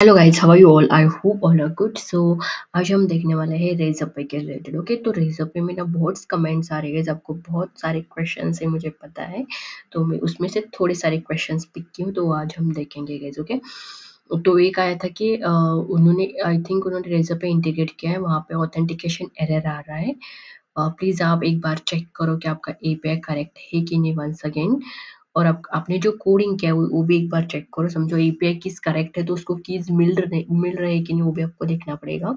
Hello guys, how are you all? I hope all are good. So आज हम देखने वाले हैं रेज़रपे के रिलेटेड। ओके, तो रेज़रपे में ना बहुत कमेंट्स आ रहे हैं, आपको बहुत सारे क्वेश्चंस है मुझे पता है, तो मैं उसमें से थोड़े सारे क्वेश्चंस पिक की हूँ, तो आज हम देखेंगे गाइस। ओके, तो एक आया था कि उन्होंने आई थिंक उन्होंने रेज़रपे इंटीग्रेट किया है, वहाँ पे ऑथेंटिकेशन एरर आ रहा है। प्लीज़ आप एक बार चेक करो कि आपका एपीआई करेक्ट है कि नहीं वंस अगेन। और आप आपने जो कोडिंग किया है वो भी एक बार चेक करो, समझो एपीआई कीज़ करेक्ट है तो उसको कीज़ मिल रहे हैं कि नहीं वो भी आपको देखना पड़ेगा।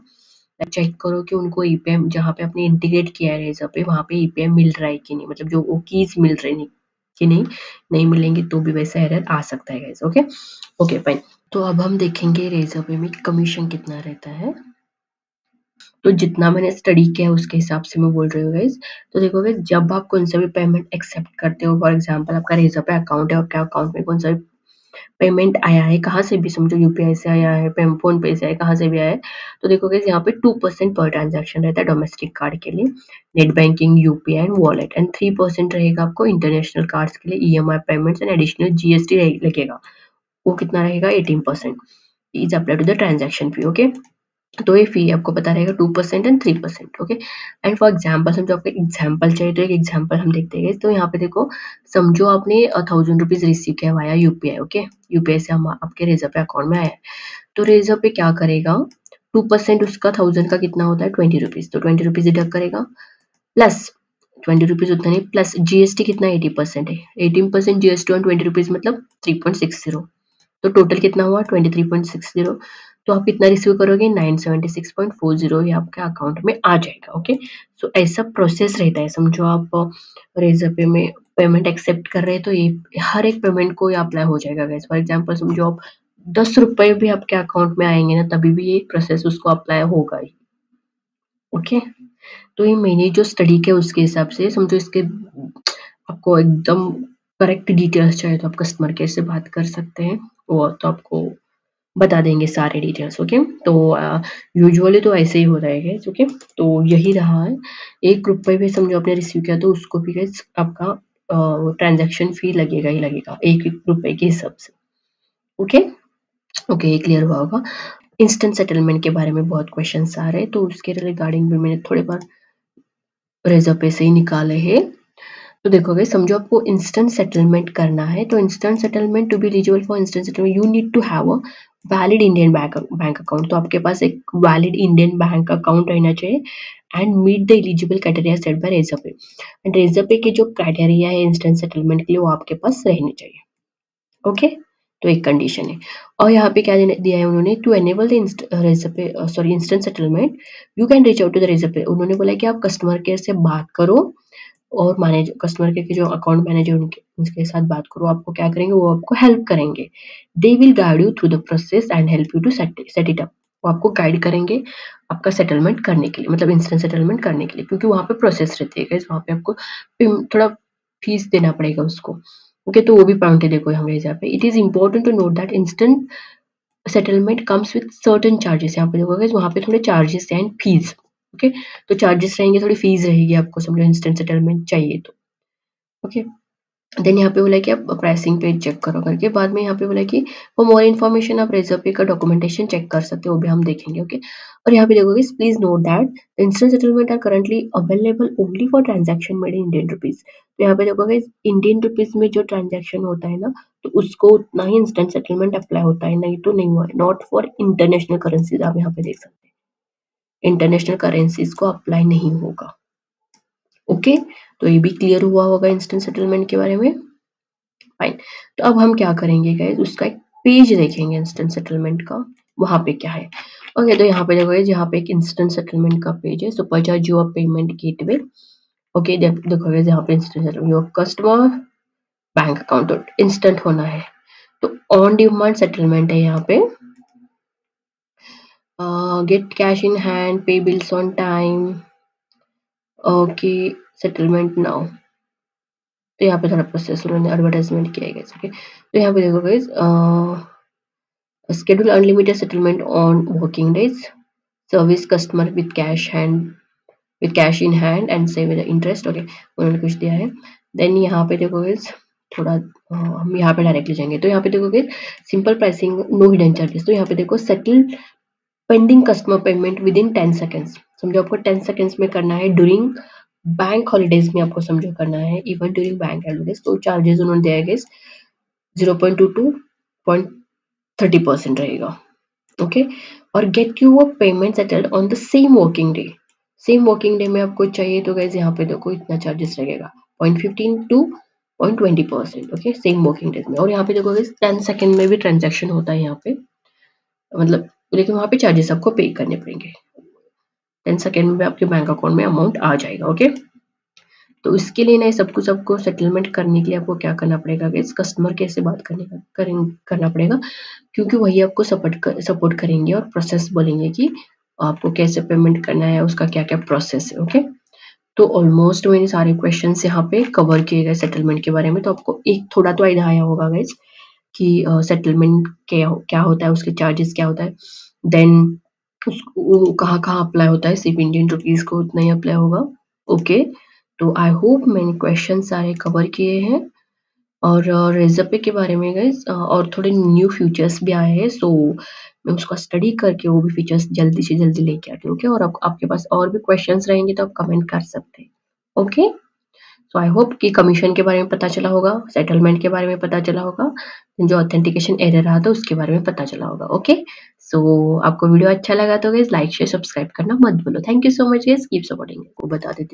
चेक करो कि उनको एपीआई जहाँ पे आपने इंटीग्रेट किया है रेज़र पे वहाँ पे एपीआई मिल रहा है कि नहीं, मतलब जो वो कीज़ मिल रहे नहीं कि नहीं, नहीं मिलेंगे तो भी वैसा एरर आ सकता है गाइस। Okay okay fine. तो अब हम देखेंगे रेज़र पे में कमीशन कितना रहता है। तो जितना मैंने स्टडी किया है उसके हिसाब से मैं बोल रही हूँ गाइस। तो देखो गाइस, जब आप कौन सा भी पेमेंट एक्सेप्ट करते हो, फॉर एग्जांपल आपका रेज़र पे अकाउंट है और आपके अकाउंट में कौन सा भी पेमेंट आया है, कहाँ से भी समझो यूपीआई से आया है, फोन पे से आया है, कहाँ से भी आया है, तो देखो गाइस यहाँ पे 2% पर ट्रांजैक्शन रहता है डोमेस्टिक कार्ड के लिए, net banking, UPI and wallet, and 3% रहेगा आपको इंटरनेशनल कार्ड्स के लिए, EMI payments and additional GST लगेगा। वो कितना रहेगा? 18% is apply to the transaction fee. Okay, तो ये फी आपको पता रहेगा 2% and 3%। Okay, and for example समझो आपको एग्जाम्पल चाहिए, तो एक एग्जाम्पल हम देखते हैं। तो यहाँ पे देखो, समझो आपने 1000 रुपीज रिसीव किया वाया यूपीआई। ओके, यूपीआई से हम आपके रेजर पे अकाउंट में आया है, तो रेजर पे क्या करेगा, 2% उसका 1000 का कितना होता है 20 रुपीज, तो 20 रुपीज डिडक्ट करेगा, प्लस 20 रुपीज उतना नहीं, प्लस जीएसटी कितना 80% है, 18% जीएसटी ऑन 20 रुपीज मतलब 3.60, तो टोटल कितना हुआ 23.60। तो आप कितना रिसीव करोगे 976.40, ये आपके अकाउंट में आ जाएगा। ओके, सो ऐसा प्रोसेस रहता है, समझो आप रेजर पे में पेमेंट एक्सेप्ट कर रहे हैं तो ये हर एक पेमेंट को ये अप्लाई हो जाएगा गाइस। फॉर एग्जांपल समझो आप 10 रुपए भी आपके अकाउंट में आएंगे ना, तभी भी ये प्रोसेस उसको अप्लाई होगा ही। ओके, तो ये मैंने जो स्टडी किया उसके हिसाब से समझो, इसके आपको एकदम करेक्ट डिटेल्स चाहिए तो आप कस्टमर केयर से बात कर सकते हैं, वो तो आपको बता देंगे सारे डिटेल्स। ओके, तो यूजुअली तो ऐसे ही होता है गाइस। ओके, तो यही रहा है, 1 रुपए भी समझो आपने रिसीव किया तो उसको भी गाइस आपका ट्रांजैक्शन फी लगेगा ही लगेगा, 1 रुपए के हिसाब से। ओके ओके, ये क्लियर हुआ होगा। इंस्टेंट सेटलमेंट के बारे में बहुत क्वेश्चंस आ रहे हैं, तो उसके रिगार्डिंग भी मैंने थोड़े बार रेजर पे से ही निकाले हैं। तो देखो गाइस, समझो आपको इंस्टेंट सेटलमेंट करना है, तो instant settlement to be eligible for instant settlement you need to have a valid Indian bank account. तो आपके पास एक वैलिड इंडियन बैंक अकाउंट रहना चाहिए and meet the eligible criteria set by Razorpay. And Razorpay के जो criteria है instant settlement के लिए वो आपके पास रहने चाहिए। ओके, तो एक कंडीशन है। और यहाँ पे क्या दिया है उन्होंने, to enable the Razorpay sorry instant settlement you can reach out to the Razorpay. उन्होंने बोला कि आप कस्टमर केयर से बात करो और मैनेज कस्टमर केयर के जो अकाउंट मैनेजर उनके साथ बात करो, आपको क्या करेंगे, वो आपको हेल्प करेंगे। They will guide you through the process and help you to set it up. वो आपको गाइड करेंगे आपका सेटलमेंट करने के लिए, मतलब इंस्टेंट सेटलमेंट करने के लिए, क्योंकि वहाँ पे प्रोसेस रहती है गाइस, वहाँ पे आपको थोड़ा फीस देना पड़ेगा उसको। ओके, तो वो भी पॉइंट है देखो यहाँ पे। It is important to note that instant settlement comes with certain charges. यहाँ पे देखो गाइस, वहाँ पे थोड़े चार्जेस एंड फीस। ओके, तो चार्जेस रहेंगे, थोड़ी फीस रहेगी आपको, समझो इंस्टेंट सेटलमेंट चाहिए तो। ओके, देन यहाँ पे बोला कि आप प्राइसिंग पेज चेक करो करके, बाद में यहाँ पे बोला कि फॉर मोर इन्फॉर्मेशन आप रेजर पे का डॉक्यूमेंटेशन चेक कर सकते हो, वो भी हम देखेंगे। ओके, और यहाँ पे देखोगे please note that instant settlement are currently available only for transaction made in Indian rupees. तो यहाँ पे देखोगे इंडियन रुपीज में जो ट्रांजैक्शन होता है ना, तो उसको उतना ही इंस्टेंट सेटलमेंट अप्लाई होता है, नहीं तो नहीं हुआ है। नॉट फॉर इंटरनेशनल करेंसीज, आप यहाँ पे देख सकते हैं इंटरनेशनल करेंसीज को अप्लाई नहीं होगा। ओके, तो ये भी क्लियर हुआ होगा इंस्टेंट सेटलमेंट के बारे में। फाइन, तो अब हम क्या करेंगे गाइस, उसका एक पेज देखेंगे इंस्टेंट सेटलमेंट का, वहां पे क्या है। ओके, तो यहाँ पे देखो यहाँ पे एक इंस्टेंट सेटलमेंट का पेज है, supercharge your payment gateway. Okay, देखो यहाँ पे instant settlement your customer bank account, तो इंस्टेंट होना है, तो ऑन डिमांड सेटलमेंट है यहाँ पे। गेट कैश इन हैंड, पे bills on time, okay, settlement now. तो यहाँ पे थोड़ा प्रोसेस उन्होंने एडवर्टाइजमेंट किया है गाइस। ओके, तो यहाँ पे देखो guys, schedule unlimited settlement on working days, service customer with cash in hand and save the interest। Okay, उन्होंने कुछ दिया है। देन यहाँ पे देखो गाइस, थोड़ा हम यहाँ पे डायरेक्टली जाएंगे तो यहाँ पे देखोगे simple pricing, no hidden charges. तो यहाँ पे देखो settle pending customer payment within 10 seconds. समझो आपको 10 सेकेंड्स में करना है, ड्यूरिंग बैंक हॉलीडेज में आपको समझो करना है, इवन ड्यूरिंग बैंक हॉलीडेज। तो चार्जेस उन्होंने दिया है 0.22 0.30% रहेगा। ओके, और get you a payment settled on the same working day. Same working day में आपको चाहिए तो गाइस यहाँ पे देखो इतना चार्जेस लगेगा 0.15 to 0.20%। Okay, same working days में। और यहाँ पे देखो गाइस 10 सेकंड में भी ट्रांजैक्शन होता है यहाँ पे, मतलब लेकिन वहाँ पे चार्जेस आपको पे करने पड़ेंगे। 10 सेकंड में आपके बैंक अकाउंट में अमाउंट आ जाएगा। ओके, तो इसके लिए ना सब कुछ आपको सेटलमेंट करने के लिए आपको क्या करना पड़ेगा गाइस, कस्टमर केयर से बात करना पड़ेगा, क्योंकि वही आपको सपोर्ट करेंगे और प्रोसेस बोलेंगे कि आपको कैसे पेमेंट करना है, उसका क्या-क्या प्रोसेस है। ओके, तो ऑलमोस्ट मैंने सारे क्वेश्चंस यहाँ पे कवर किए गए सेटलमेंट के बारे में। तो आपको एक थोड़ा तो आइडिया आया होगा गाइस कि सेटलमेंट क्या होता है, उसके चार्जेस क्या होता है, देन वो कहाँ-कहाँ अप्लाई होता है, सिर्फ इंडियन रुपीस को उतना ही अप्लाई होगा। ओके, तो आई होप मैंने क्वेश्चन सारे कवर किए हैं। और रेज़ुमे के बारे में गाइस और थोड़े न्यू फीचर्स भी आए हैं, सो मैं उसका स्टडी करके वो भी फीचर्स जल्दी से जल्दी लेके आती हूँ। ओके, और आपके पास और भी क्वेश्चंस रहेंगे तो आप कमेंट कर सकते हैं। ओके, सो आई होप कि कमीशन के बारे में पता चला होगा, सेटलमेंट के बारे में पता चला होगा, जो ऑथेंटिकेशन एरर रहा था उसके बारे में पता चला होगा। ओके, सो आपको वीडियो अच्छा लगा तो गाइस लाइक शेयर सब्सक्राइब करना मत भूलो। Thank you so much guys, keep supporting. को बता देती